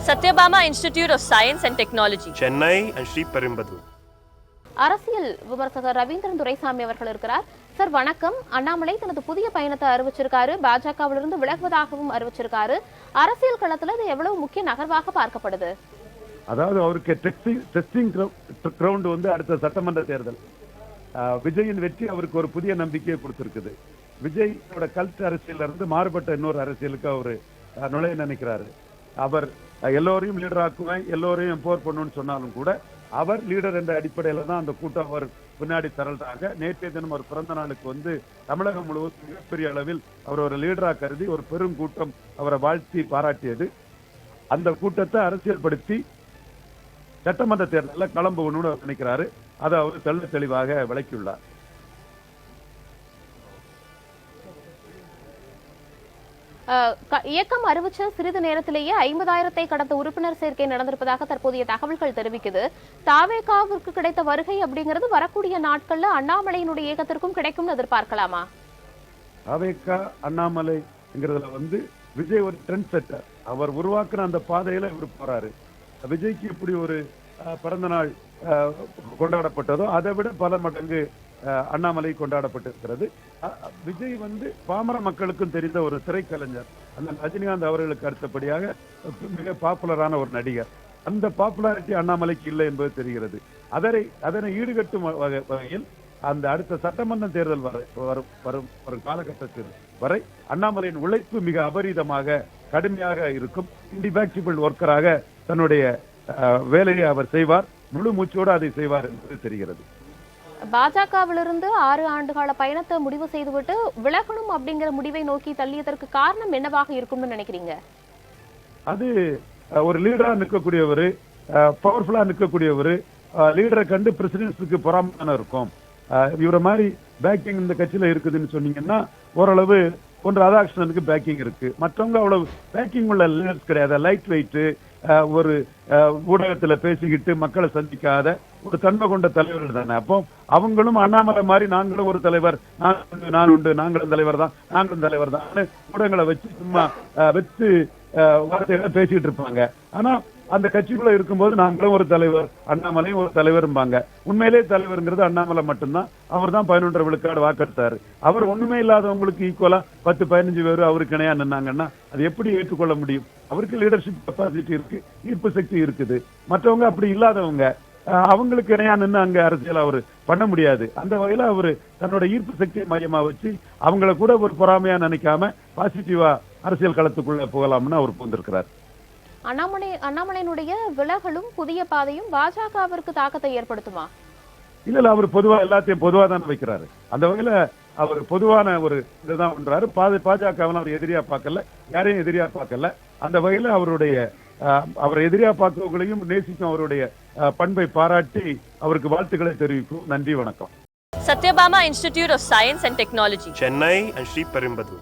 Satyabama Institute of Science and Technology, Chennai and Sri Perumbudur. அரசியல் விமர்சகர் ரவீந்திரன் துரைசாமி அவர்கள் இருக்கிறார். சார் வணக்கம். அண்ணாமலை தனது புதிய பயணத்தை அறிவிச்சிருக்காரு, பாஜகவிலிருந்து விலகுவதாகவும் அறிவிச்சிருக்காரு. அரசியல் களத்துல இது எவ்வளவு முக்கிய நகர்வாக பார்க்கப்படுது? அதாவது அவருக்கு டெஸ்டிங் கிரவுண்ட் வந்து அடுத்த சட்டமன்ற தேர்தல். விஜயின் வெற்றி அவருக்கு ஒரு புதிய நம்பிக்கையை கொடுத்திருக்குது. விஜயோட கல்ட் அரசியல இருந்து மாறுபட்ட இன்னொரு அரசியலுக்கு அவரு நுழைய நினைக்கிறாரு. அவர் எல்லோரையும் லீடர் ஆக்குவேன், எல்லோரையும் எம்பவர் பண்ணணும்னு சொன்னாலும் கூட அவர் லீடர் என்ற அடிப்படையில தான் அந்த கூட்டம் அவர் பின்னாடி திரள்றாங்க. நேற்றைய தினம் ஒரு பிறந்த நாளுக்கு வந்து தமிழகம் முழுவதும் மிகப்பெரிய அளவில் அவர் ஒரு லீடரா கருதி ஒரு பெரும் கூட்டம் அவரை வாழ்த்தி பாராட்டியது. அந்த கூட்டத்தை அரசியல்படுத்தி சட்டமன்ற தேர்தலில் கிளம்பணும்னு நினைக்கிறாரு. அதை அவர் தெள்ள தெளிவாக விளக்கியுள்ளார். இயக்கம் அறிவிச்ச சிறிது நேரத்திலேயே 50,000 கடந்த உறுப்பினர் சேர்க்கை நடந்திருப்பதாக தற்போதைய தகவல்கள் தெரிவிக்குது. தாவேகாவிற்கு கிடைத்த வருகை அப்படிங்கிறது வரக்கூடிய நாட்கள்ல அண்ணாமலையினுடைய இயக்கத்திற்கும் கிடைக்கும்னு எதிர்பார்க்கலாமா? தாவேகா அண்ணாமலைங்கிறதுல வந்து விஜய் ஒரு ட்ரெண்ட் செட்டர். அவர் உருவாக்குன அந்த பாதையில இவர் போறாரு. விஜய்க்கு இப்படி ஒரு பிறந்த நாள் கொண்டாடப்பட்டதோ அதை விட பல மடங்கு அண்ணாமலை கொண்டாடப்பட்டிருக்கிறது. விஜய் வந்து பாமர மக்களுக்கும் தெரிந்த ஒரு திரைக்கலைஞர். அந்த ரஜினிகாந்த் அவர்களுக்கு அடுத்தபடியாக மிக பாப்புலரான ஒரு நடிகர். அந்த பாப்புலாரிட்டி அண்ணாமலைக்கு இல்லை என்பது தெரிகிறது. அதனை ஈடுகட்டும் வகையில் அந்த அடுத்த சட்டமன்ற தேர்தல் வரும் காலகட்டத்தில் வரை அண்ணாமலையின் உழைப்பு மிக அபரீதமாக கடுமையாக இருக்கும். இன்டிஃபேக்டிபிள் ஒர்க்கராக தன்னுடைய வேலையை அவர் செய்வார். முழு மூச்சோடு அதை செய்வார் என்பது தெரிகிறது. பாஜகவிலிருந்து 6 ஆண்டுகால பயணத்தை முடிவு செய்துவிட்டு விலகணும் அப்படிங்கிற முடிவை நோக்கி தள்ளியதற்கு காரணம் என்னவாக இருக்கும்னு நினைக்கிறீங்க? அது ஒரு லீடரா நிற்கக்கூடியவர், பவர்ஃபுல்லா நிற்கக்கூடியவர், லீடரை கண்டு பிரசிடென்ட்ஸுக்கு பொறாம இருக்கும். இவர மாதிரி பேக்கிங் இந்த கட்சியில இருக்குதுன்னு சொன்னீங்கன்னா ஓரளவு ஒன்று ராதாகிருஷ்ணனுக்கு பேக்கிங் இருக்கு. மற்றவங்க அவ்வளவு பேக்கிங் உள்ள லீடர்ஸ் கிடையாது. லைட் வெயிட், ஒரு ஊடகத்துல பேசிக்கிட்டு மக்களை சந்திக்காத ஒரு தன்மை கொண்ட தலைவர்கள் தானே. அப்போ அவங்களும் அண்ணாமலை மாதிரி நாங்களும் ஒரு தலைவர், நான் உண்டு, நாங்களும் தலைவர் தான், நாங்களும் தலைவர் தான் ஊடகங்களை வச்சு சும்மா வச்சு வார்த்தைகளை பேசிட்டு இருப்பாங்க. ஆனா அந்த கட்சிக்குள்ள இருக்கும்போது நாங்களும் ஒரு தலைவர், அண்ணாமலையும் ஒரு தலைவரும்பாங்க. உண்மையிலே தலைவருங்கிறது அண்ணாமலை மட்டும்தான். அவர் தான் 11 விழுக்காடு வாக்கெடுத்தாரு. அவர் ஒண்ணுமே இல்லாதவங்களுக்கு ஈக்குவலா 10-15 பேர் அவருக்கு இணையா நின்னாங்கன்னா அது எப்படி ஏற்றுக்கொள்ள முடியும்? அவருக்கு லீடர்ஷிப் கெப்பாசிட்டி இருக்கு, ஈர்ப்பு சக்தி இருக்குது. மற்றவங்க அப்படி இல்லாதவங்க, அவங்களுக்கு இணையா நின்று அங்க அரசியல் அவரு பண்ண முடியாது. அந்த வகையில அவரு தன்னோட ஈர்ப்பு சக்தியை மையமா வச்சு அவங்கள கூட ஒரு பொறாமையா நினைக்காம பாசிட்டிவா அரசியல் களத்துக்குள்ள போகலாம்னு அவர் புகுந்திருக்கிறார். அண்ணாமலையினுடைய விலகலும் புதிய பாதையும் பாஜகவிற்கு தாக்கத்தை ஏற்படுத்துமா? இல்ல, அவர் பொதுவா எல்லாத்தையும் பொதுவா தான் வைக்கிறாரு. அந்த வகையில அவர் பொதுவான ஒரு இதுதான் பண்றாரு. பாஜகவெல்லாம் அவர் எதிரியா பார்க்கல, யாரையும் எதிரியா பார்க்கல. அந்த வகையில அவர் எதிரியா பார்க்கவங்களையும் நேசிக்கும் அவருடைய பண்பை பாராட்டி அவருக்கு வாழ்த்துக்களை தெரிவிக்கும். நன்றி, வணக்கம். Satyabama Institute of Science and Technology, Chennai and Sri Perumbudur.